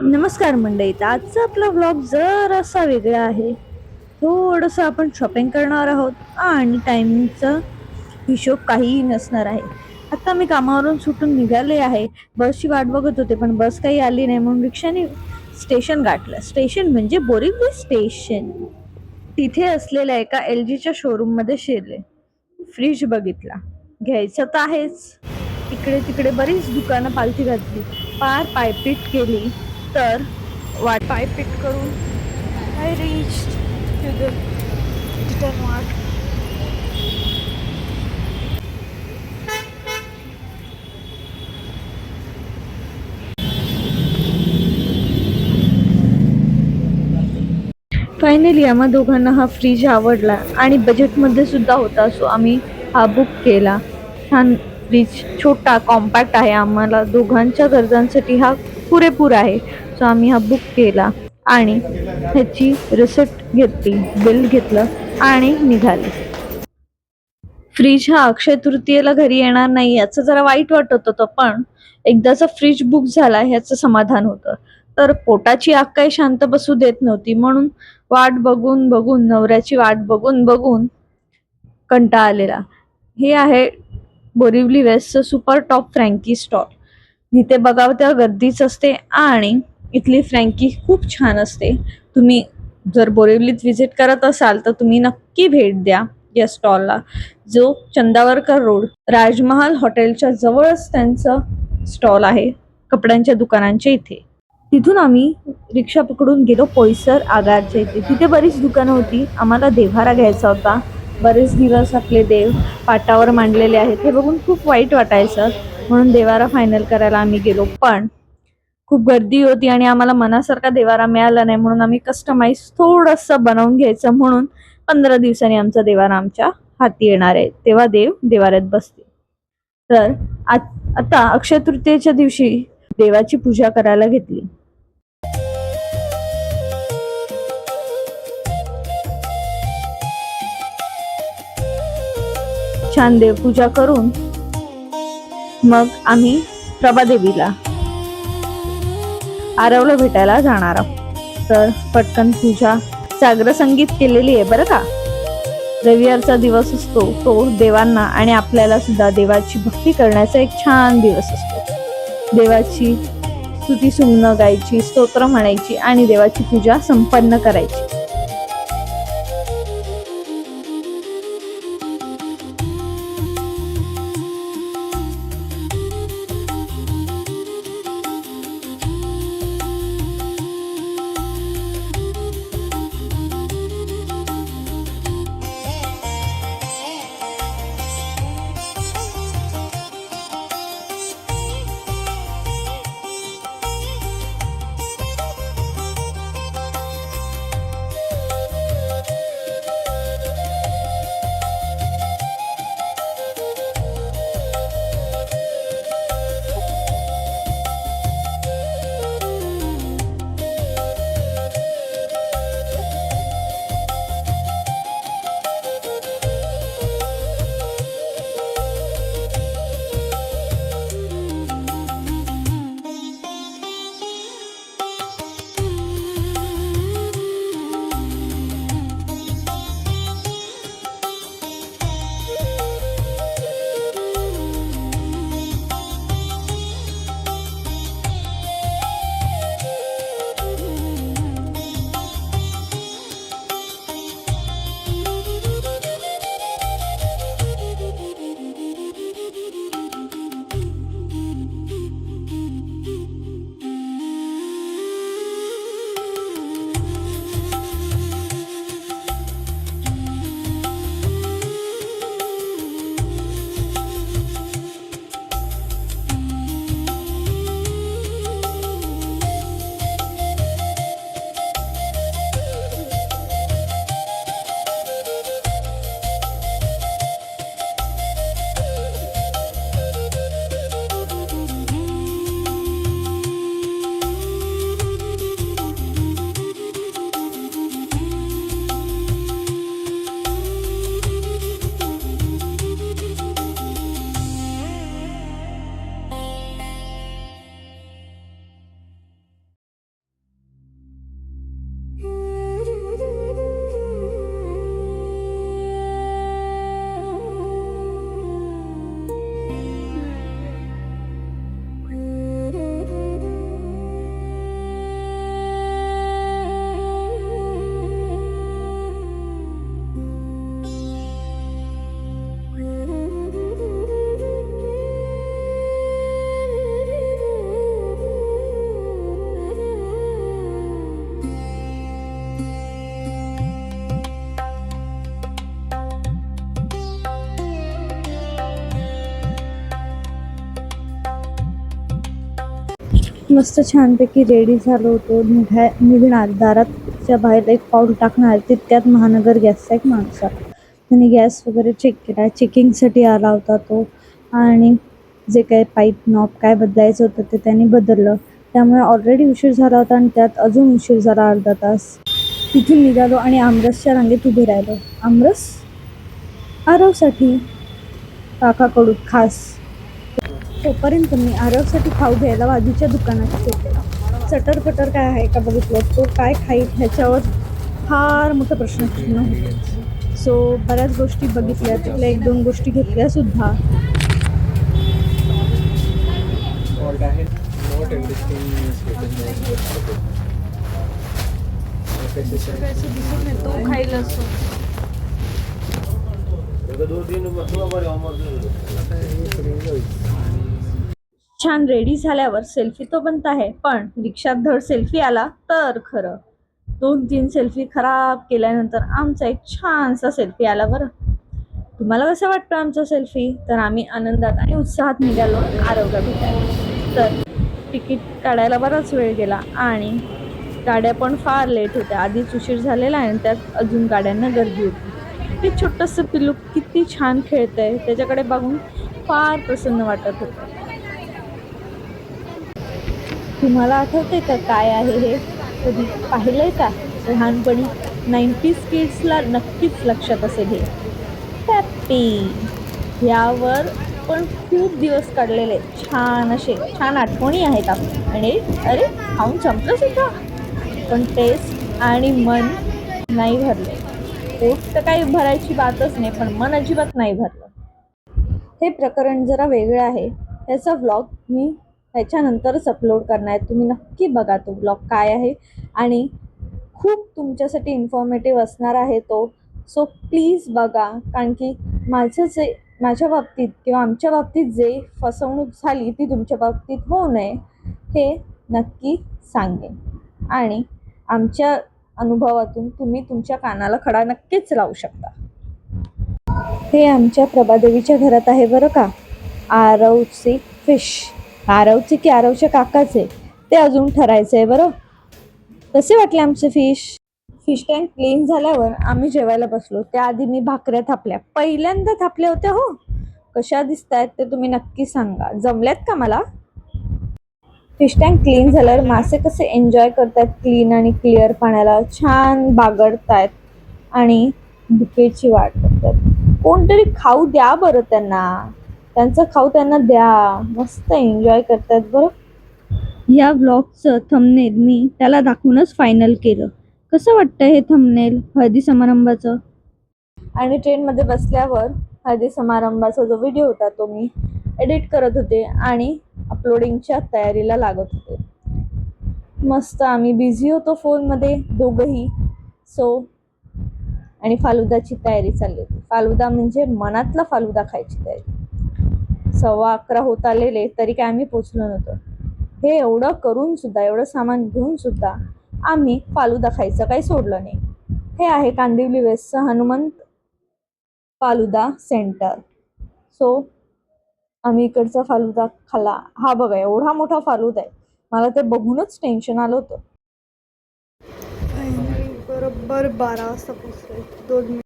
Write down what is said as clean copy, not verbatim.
नमस्कार मंडळी, आजचा आपला व्लॉग जरासा वेगळा आहे. थोडंसं आपण शॉपिंग करणार आहोत आणि टाइमचा हिशोब काहीही नसणार आहे. आता मी कामावरून सुटून निघाले आहे. बसची वाट बघत होते, पण बस काही आली नाही, म्हणून रिक्षाने स्टेशन गाठलं. स्टेशन म्हणजे बोरिवली स्टेशन. तिथे असलेल्या एका LGच्या शोरूम मध्ये शिरले. फ्रीज बघितला. घ्यायचं तर आहेच. इकडे तिकडे बरीच दुकानं पालथी घातली, पार पायपीट केली, तर वाट पायपीट करून I reach to the return वाट. फायनली आम्हा दोघांना हा फ्रीज आवडला आणि बजेटमध्ये सुद्धा होता, सो आम्ही हा बुक केला. छान फ्रीज, छोटा कॉम्पॅक्ट आहे, आम्हाला दोघांच्या गरजांसाठी हा पुरेपूर आहे. सो आम्ही हा बुक केला आणि ह्याची रिसिप्ट घेतली, बिल घेतलं आणि निघाले. फ्रीज हा अक्षय तृतीयेला घरी येणार नाही याचं जरा वाईट वाटत होतं, पण एकदाचा फ्रीज बुक झाला ह्याचं समाधान होतं. तर पोटाची आग काही शांत बसू देत नव्हती, म्हणून वाट बघून बघून, नवऱ्याची वाट बघून बघून कंटाळा आलेला. हे आहे बोरिवली वेस्टचं सुपर टॉप फ्रँकी स्टॉल. जिथे बघावं त्या गर्दीच असते आणि इथली फ्रँकी खूप छान असते. तुम्ही जर बोरिवलीत व्हिजिट करत असाल तर तुम्ही नक्की भेट द्या या स्टॉलला, जो चंदावरकर रोड राजमहाल हॉटेलच्या जवळच त्यांचं स्टॉल आहे, कपड्यांच्या दुकानांच्या इथे. तिथून आम्ही रिक्षा पकडून गेलो पोईसर आगारच्या इथे. तिथे बरीच दुकानं होती. आम्हाला देव्हारा घ्यायचा होता. बरेच दिवस आपले देव पाटावर मांडलेले आहेत हे बघून खूप वाईट वाटायचं, म्हणून देवारा फायनल करायला आम्ही गेलो. पण खूप गर्दी होती आणि आम्हाला मनासारखा देवारा मिळाला नाही, म्हणून आम्ही कस्टमाइज थोडंसं बनवून घ्यायचं, म्हणून 15 दिवसांनी आमचा देवारा आमच्या हाती येणार आहे, तेव्हा देव देवाऱ्यात बसते. तर आता अक्षय तृतीयेच्या दिवशी देवाची पूजा करायला घेतली. छान देवपूजा करून मग आम्ही प्रभादेवीला आरवला भेटायला जाणार आहोत. तर पटकन पूजा, जागर संगीत केलेली आहे बरं का. रविवारचा दिवस असतो तो देवांना आणि आपल्याला सुद्धा देवाची भक्ती करण्याचा एक छान दिवस असतो. देवाची स्तुती सुमनं गायची, स्तोत्र म्हणायची आणि देवाची पूजा संपन्न करायची. मस्त छानपैकी रेडी झालो होतो, निघणार दाराच्या बाहेर एक पाऊल टाकणार तितक्यात महानगर गॅसचा एक माणूस आला. त्याने गॅस वगैरे चेक केला, चेकिंगसाठी आला होता तो. आणि जे काही पाईप नॉब काय बदलायचं होतं ते त्यांनी बदललं. त्यामुळे ऑलरेडी उशीर झाला होता आणि त्यात अजून उशीर झाला अर्धा तास. तिथून निघालो आणि आमरसच्या रांगेत उभे राहिलो. आमरस आरवसाठी काकाकडून खास. तोपर्यंत मी आरवसाठी खाऊ घ्यायला बाजूच्या दुकानात गेले. चटरपटर काय आहे का बघितलं, तो काय खाईल ह्याच्यावर फार मोठं प्रश्नचिन्ह होतं. सो बऱ्याच गोष्टी बघितल्या, तिथल्या एक दोन गोष्टी घेतल्या सुद्धा. तो खाईल असतो. छान रेडी झाल्यावर सेल्फी तो बनत आहे, पण रिक्षात धड सेल्फी आला तर खरं. 2-3 सेल्फी खराब केल्यानंतर आमचा एक छानसा सेल्फी आला बरं. तुम्हाला कसं वाटतं आमचा सेल्फी? तर आम्ही आनंदात आणि उत्साहात निघालो आरवला भेटायला. तर तिकीट काढायला बराच वेळ गेला आणि गाड्या पण फार लेट होत्या. आधीच उशीर झालेला आणि त्यात अजून गाड्यांना गर्दी होती. ते छोटंसं पिल्लू किती छान खेळतंय, त्याच्याकडे बघून फार प्रसन्न वाटत होतं. तुम्हाला आठवते का काय आहे हे? कधी पाहिलंय का? लहानपणी 90s किड्सला नक्कीच लक्षात असेल हे. पॅप्पी. यावर पण खूप दिवस काढलेले छान आठवणी आहेत आपल्या. आणि अरे खाऊन संपलं सुद्धा, पण टेस्ट आणि मन नाही भरले. पोट तर काही भरायची बातच नाही, पण मन अजिबात नाही भरलं. हे प्रकरण जरा वेगळं आहे. ह्याचा व्लॉग मी ह्याच्यानंतरच अपलोड करणार आहे. तुम्ही नक्की बघा तो व्लॉग काय आहे आणि खूप तुमच्यासाठी इन्फॉर्मेटिव्ह असणार आहे तो. सो प्लीज बघा, कारण की माझ्या बाबतीत किंवा आमच्या बाबतीत जे फसवणूक झाली ती तुमच्या बाबतीत होऊ नये हे नक्की सांगेन. आणि आमच्या अनुभवातून तुम्ही तुमच्या कानाला खडा नक्कीच लावू शकता. हे आमच्या प्रभादेवीच्या घरात आहे बरं का. आरवचे फिश. आरवचे की आरवच्या काकाचे ते अजून ठरायचं आहे बरं. कसे वाटले आमचे फिश? फिश टँक क्लीन झाल्यावर आम्ही जेवायला बसलो. त्याआधी मी भाकऱ्या थापल्या, पहिल्यांदा थापल्या होत्या हो. कशा दिसत आहेत ते तुम्ही नक्की सांगा. जमल्यात का मला? फिश टँक क्लीन झाल्यावर मासे कसे एन्जॉय करतात क्लीन आणि क्लिअर पाण्याला, छान बागडतायत आणि भुकेची वाट बघतात. कोणतरी खाऊ द्या बरं त्यांना, त्यांचं खाऊ त्यांना द्या. मस्त एन्जॉय करतात बरं. या व्लॉगचं थंबनेल मी त्याला दाखवूनच फायनल केलं. कसं वाटतं हे थंबनेल हळदी समारंभाचं? आणि ट्रेनमध्ये बसल्यावर हळदी समारंभाचा जो व्हिडिओ होता तो मी एडिट करत होते आणि अपलोडिंगच्या तयारीला लागत होते. मस्त आम्ही बिझी होतो फोनमध्ये दोघंही. सो आणि फालुदाची तयारी चालली होती. फालुदा म्हणजे मनातला फालुदा खायची तयारी. 11:15 होत आलेले तरी काय आम्ही पोचलो नव्हतो. हे एवढं करून सुद्धा, एवढं सामान घेऊन सुद्धा आम्ही फालुदा खायचं काही सोडलं नाही. हे आहे कांदिवली वेस्टचं हनुमंत फालुदा सेंटर. सो आम्ही इकडचा फालुदा खाल्ला. हा बघा एवढा मोठा फालुदा आहे, मला ते बघूनच टेन्शन आलं होतं. बरोबर 12 वाजता पोचलोय. 2